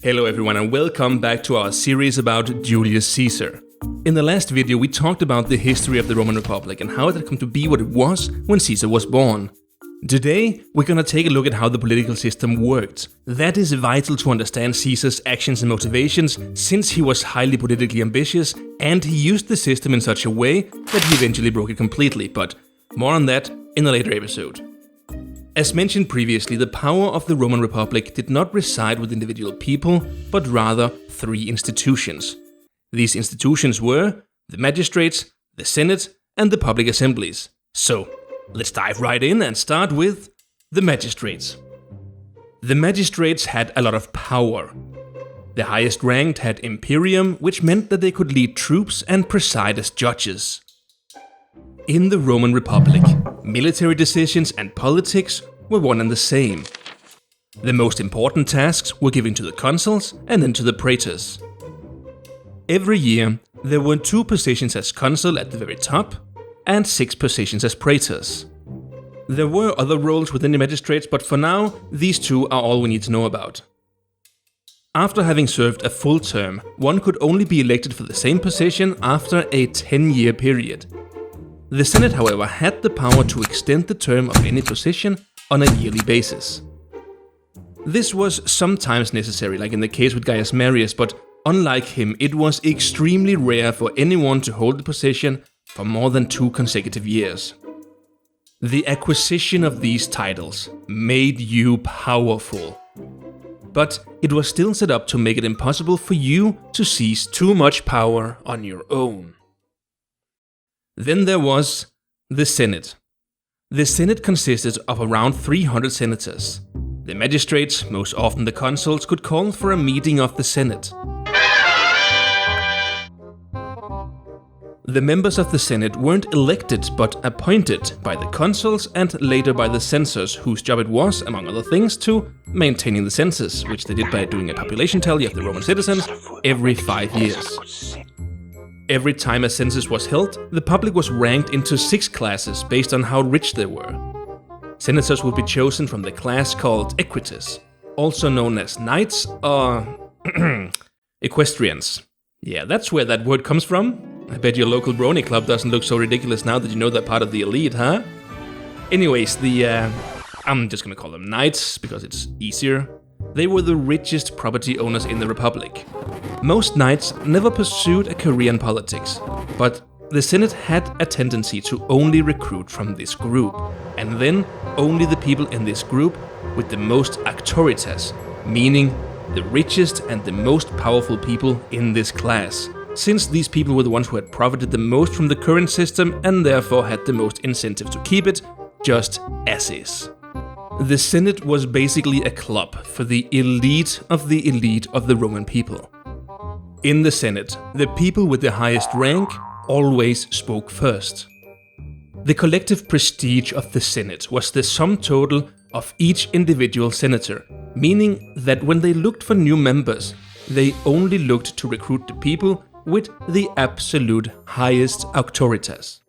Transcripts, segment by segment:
Hello everyone and welcome back to our series about Julius Caesar. In the last video we talked about the history of the Roman Republic and how it had come to be what it was when Caesar was born. Today we're gonna take a look at how the political system worked. That is vital to understand Caesar's actions and motivations, since he was highly politically ambitious and he used the system in such a way that he eventually broke it completely, but more on that in a later episode. As mentioned previously, the power of the Roman Republic did not reside with individual people, but rather three institutions. These institutions were the magistrates, the Senate, and the public assemblies. So, let's dive right in and start with the magistrates. The magistrates had a lot of power. The highest ranked had imperium, which meant that they could lead troops and preside as judges. In the Roman Republic, military decisions and politics were one and the same. The most important tasks were given to the consuls and then to the praetors. Every year, there were 2 positions as consul at the very top and 6 positions as praetors. There were other roles within the magistrates, but for now, these 2 are all we need to know about. After having served a full term, one could only be elected for the same position after a 10-year period. The Senate, however, had the power to extend the term of any position on a yearly basis. This was sometimes necessary, like in the case with Gaius Marius, but unlike him, it was extremely rare for anyone to hold the position for more than 2 consecutive years. The acquisition of these titles made you powerful, but it was still set up to make it impossible for you to seize too much power on your own. Then there was the Senate. The Senate consisted of around 300 senators. The magistrates, most often the consuls, could call for a meeting of the Senate. The members of the Senate weren't elected but appointed by the consuls and later by the censors, whose job it was, among other things, to maintaining the census, which they did by doing a population tally of the Roman citizens every 5 years. Every time a census was held, the public was ranked into 6 classes based on how rich they were. Senators would be chosen from the class called equites, also known as knights or equestrians. Yeah, that's where that word comes from. I bet your local brony club doesn't look so ridiculous now that you know they're part of the elite, huh? Anyways, I'm just gonna call them knights because it's easier. They were the richest property owners in the Republic. Most knights never pursued a career in politics, but the Senate had a tendency to only recruit from this group, and then only the people in this group with the most auctoritas, meaning the richest and the most powerful people in this class, since these people were the ones who had profited the most from the current system and therefore had the most incentive to keep it, just as is. The Senate was basically a club for the elite of the Roman people. In the Senate, the people with the highest rank always spoke first. The collective prestige of the Senate was the sum total of each individual senator, meaning that when they looked for new members, they only looked to recruit the people with the absolute highest auctoritas.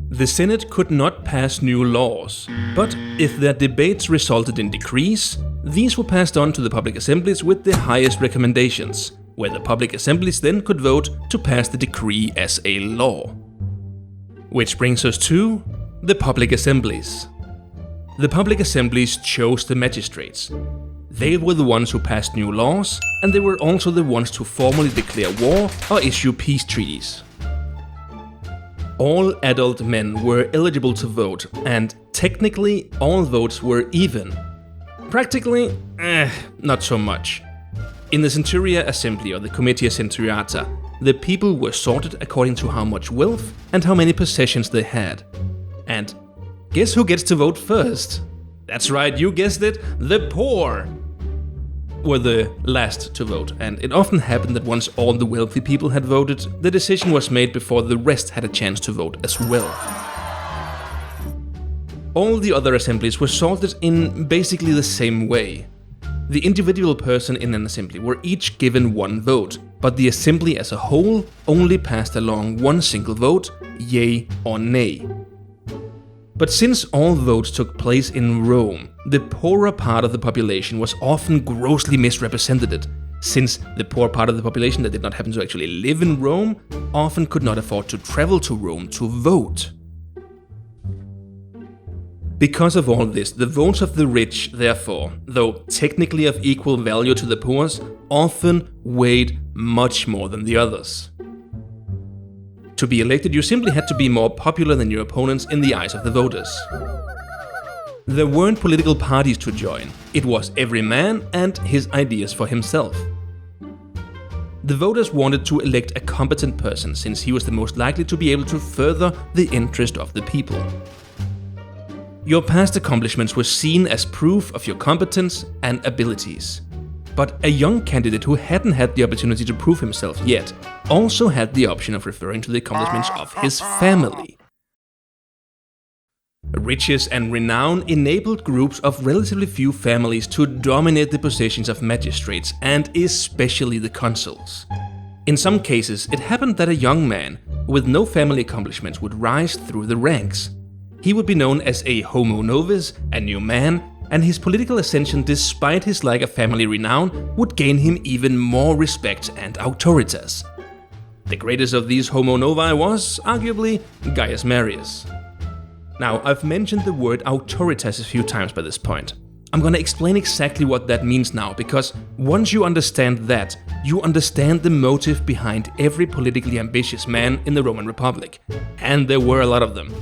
The Senate could not pass new laws, but if their debates resulted in decrees, these were passed on to the public assemblies with the highest recommendations, where the public assemblies then could vote to pass the decree as a law. Which brings us to the public assemblies. The public assemblies chose the magistrates. They were the ones who passed new laws, and they were also the ones to formally declare war or issue peace treaties. All adult men were eligible to vote, and technically all votes were even. Practically, not so much. In the Centuria Assembly or the Comitia Centuriata, the people were sorted according to how much wealth and how many possessions they had. And guess who gets to vote first? That's right, you guessed it, the poor were the last to vote, and it often happened that once all the wealthy people had voted, the decision was made before the rest had a chance to vote as well. All the other assemblies were sorted in basically the same way. The individual person in an assembly were each given 1 vote, but the assembly as a whole only passed along 1 single vote, yay or nay. But since all votes took place in Rome, the poorer part of the population was often grossly misrepresented, since the poor part of the population that did not happen to actually live in Rome often could not afford to travel to Rome to vote. Because of all this, the votes of the rich, therefore, though technically of equal value to the poor's, often weighed much more than the others. To be elected, you simply had to be more popular than your opponents in the eyes of the voters. There weren't political parties to join, it was every man and his ideas for himself. The voters wanted to elect a competent person, since he was the most likely to be able to further the interest of the people. Your past accomplishments were seen as proof of your competence and abilities. But a young candidate who hadn't had the opportunity to prove himself yet also had the option of referring to the accomplishments of his family. Riches and renown enabled groups of relatively few families to dominate the positions of magistrates and especially the consuls. In some cases, it happened that a young man with no family accomplishments would rise through the ranks. He would be known as a homo novus, a new man, and his political ascension, despite his lack of family renown, would gain him even more respect and auctoritas. The greatest of these homo novi was, arguably, Gaius Marius. Now, I've mentioned the word auctoritas a few times by this point. I'm gonna explain exactly what that means now, because once you understand that, you understand the motive behind every politically ambitious man in the Roman Republic. And there were a lot of them.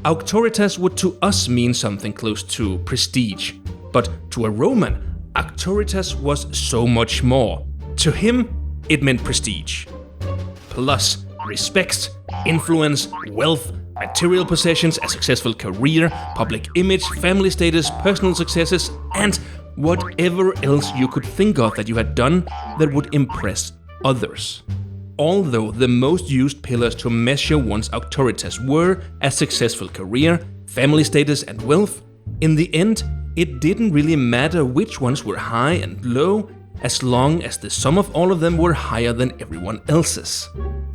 Auctoritas would to us mean something close to prestige, but to a Roman, auctoritas was so much more. To him, it meant prestige. Plus respect, influence, wealth, material possessions, a successful career, public image, family status, personal successes, and whatever else you could think of that you had done that would impress others. Although the most used pillars to measure one's auctoritas were a successful career, family status and wealth, in the end it didn't really matter which ones were high and low, as long as the sum of all of them were higher than everyone else's.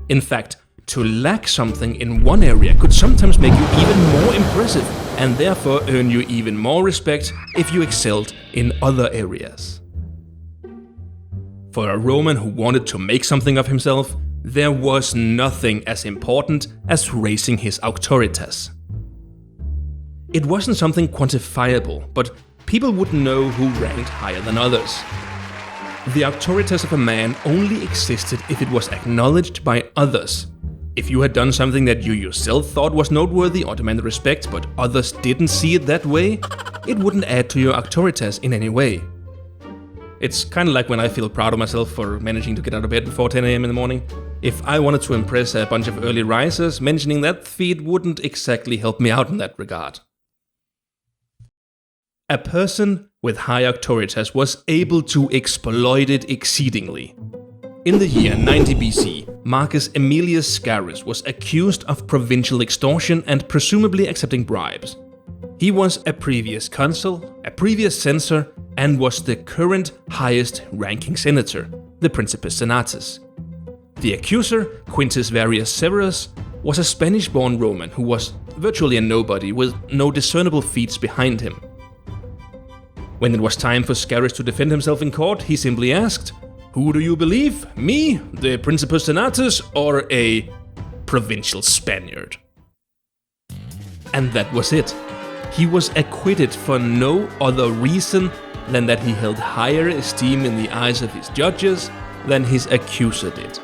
In fact, to lack something in one area could sometimes make you even more impressive and therefore earn you even more respect if you excelled in other areas. For a Roman who wanted to make something of himself, there was nothing as important as raising his auctoritas. It wasn't something quantifiable, but people would know who ranked higher than others. The auctoritas of a man only existed if it was acknowledged by others. If you had done something that you yourself thought was noteworthy or demanded respect, but others didn't see it that way, it wouldn't add to your auctoritas in any way. It's kind of like when I feel proud of myself for managing to get out of bed before 10 AM in the morning. If I wanted to impress a bunch of early risers, mentioning that feat wouldn't exactly help me out in that regard. A person with high auctoritas was able to exploit it exceedingly. In the year 90 BC, Marcus Aemilius Scaurus was accused of provincial extortion and presumably accepting bribes. He was a previous consul, a previous censor, and was the current highest-ranking senator, the Principes Senatus. The accuser, Quintus Varius Severus, was a Spanish-born Roman who was virtually a nobody with no discernible feats behind him. When it was time for Scaurus to defend himself in court, he simply asked, "Who do you believe? Me, the Principes Senatus, or a provincial Spaniard?" And that was it. He was acquitted for no other reason than that he held higher esteem in the eyes of his judges than his accuser did.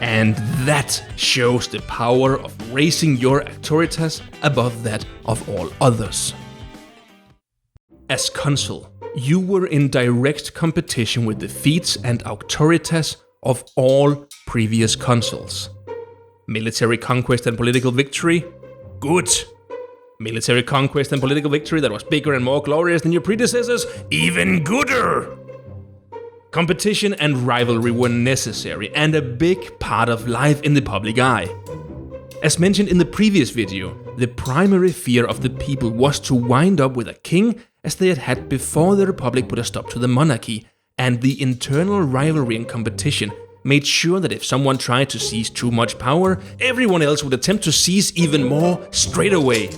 And that shows the power of raising your auctoritas above that of all others. As consul, you were in direct competition with the feats and auctoritas of all previous consuls. Military conquest and political victory? Good. Military conquest and political victory that was bigger and more glorious than your predecessors? Even gooder! Competition and rivalry were necessary and a big part of life in the public eye. As mentioned in the previous video, the primary fear of the people was to wind up with a king as they had had before the Republic put a stop to the monarchy, and the internal rivalry and competition made sure that if someone tried to seize too much power, everyone else would attempt to seize even more straight away.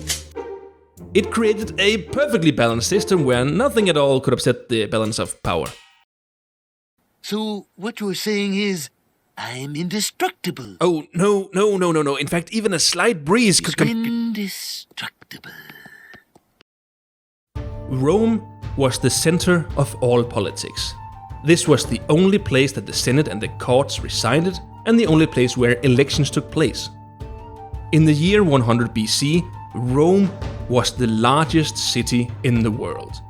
It created a perfectly balanced system where nothing at all could upset the balance of power. So what you're saying is, I'm indestructible. Oh, no. In fact, even a slight breeze could Indestructible. Rome was the center of all politics. This was the only place that the Senate and the courts resided, and the only place where elections took place. In the year 100 BC, Rome was the largest city in the world.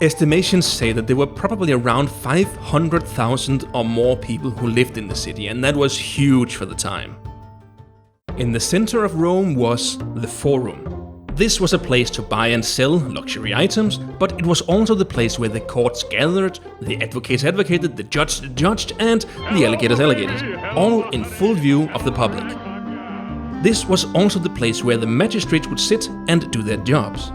Estimations say that there were probably around 500,000 or more people who lived in the city, and that was huge for the time. In the center of Rome was the Forum. This was a place to buy and sell luxury items, but it was also the place where the courts gathered, the advocates advocated, the judge judged, and the alligators alligated, all in full view of the public. This was also the place where the magistrates would sit and do their jobs.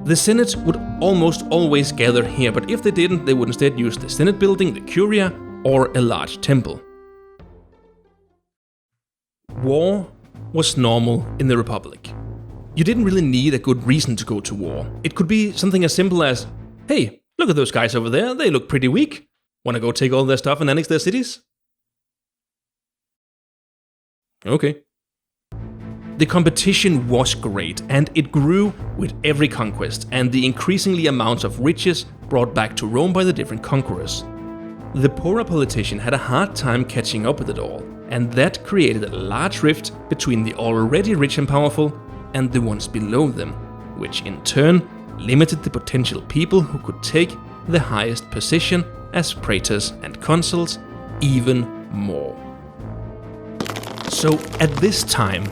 The Senate would almost always gather here, but if they didn't, they would instead use the Senate building, the Curia, or a large temple. War was normal in the Republic. You didn't really need a good reason to go to war. It could be something as simple as, hey, look at those guys over there, they look pretty weak. Wanna go take all their stuff and annex their cities? Okay. The competition was great, and it grew with every conquest and the increasingly amounts of riches brought back to Rome by the different conquerors. The poorer politician had a hard time catching up with it all, and that created a large rift between the already rich and powerful and the ones below them, which in turn limited the potential people who could take the highest position as praetors and consuls even more. So at this time,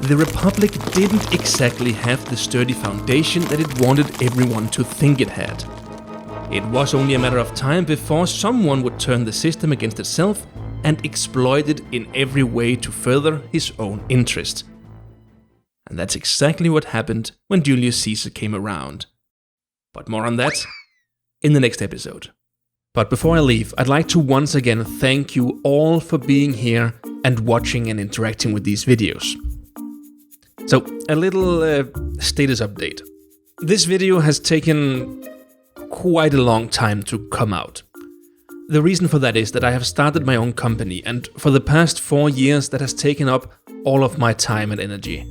the Republic didn't exactly have the sturdy foundation that it wanted everyone to think it had. It was only a matter of time before someone would turn the system against itself and exploit it in every way to further his own interest. And that's exactly what happened when Julius Caesar came around. But more on that in the next episode. But before I leave, I'd like to once again thank you all for being here and watching and interacting with these videos. So, a little status update. This video has taken quite a long time to come out. The reason for that is that I have started my own company, and for the past 4 years that has taken up all of my time and energy.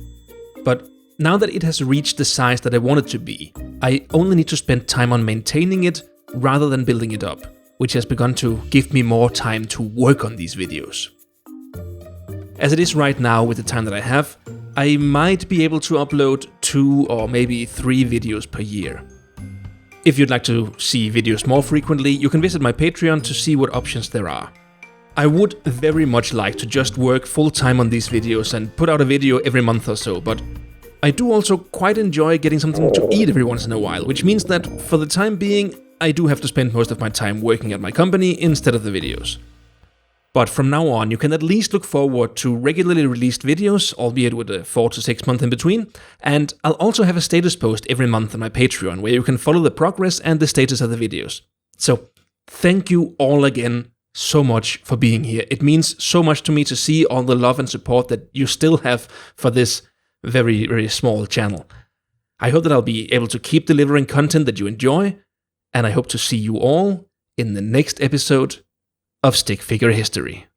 But now that it has reached the size that I want it to be, I only need to spend time on maintaining it rather than building it up, which has begun to give me more time to work on these videos. As it is right now with the time that I have, I might be able to upload 2 or maybe 3 videos per year. If you'd like to see videos more frequently, you can visit my Patreon to see what options there are. I would very much like to just work full-time on these videos and put out a video every month or so, but I do also quite enjoy getting something to eat every once in a while, which means that for the time being, I do have to spend most of my time working at my company instead of the videos. But from now on, you can at least look forward to regularly released videos, albeit with a 4 to 6 month in between, and I'll also have a status post every month on my Patreon where you can follow the progress and the status of the videos. So, thank you all again so much for being here. It means so much to me to see all the love and support that you still have for this very, very small channel. I hope that I'll be able to keep delivering content that you enjoy, and I hope to see you all in the next episode of Stick Figure History.